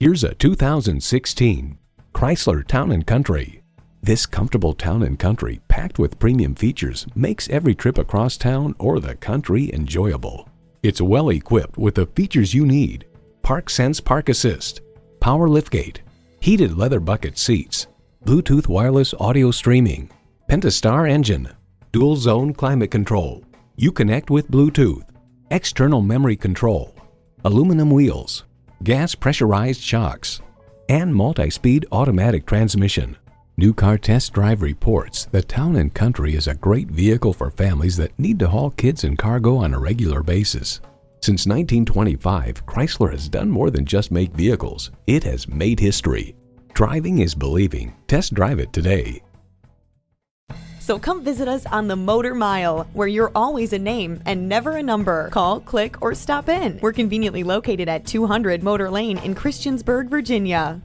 Here's a 2016 Chrysler Town & Country. This comfortable Town & Country, packed with premium features, makes every trip across town or the country enjoyable. It's well equipped with the features you need: Park Sense Park Assist, power liftgate, heated leather bucket seats, Bluetooth wireless audio streaming, Pentastar engine, dual zone climate control, Uconnect with Bluetooth, external memory control, aluminum wheels, gas pressurized shocks, and multi-speed automatic transmission. New Car Test Drive reports the Town & Country is a great vehicle for families that need to haul kids and cargo on a regular basis. Since 1925, Chrysler has done more than just make vehicles. It has made history. Driving is believing. Test drive it today. So come visit us on the Motor Mile, where you're always a name and never a number. Call, click, or stop in. We're conveniently located at 200 Motor Lane in Christiansburg, Virginia.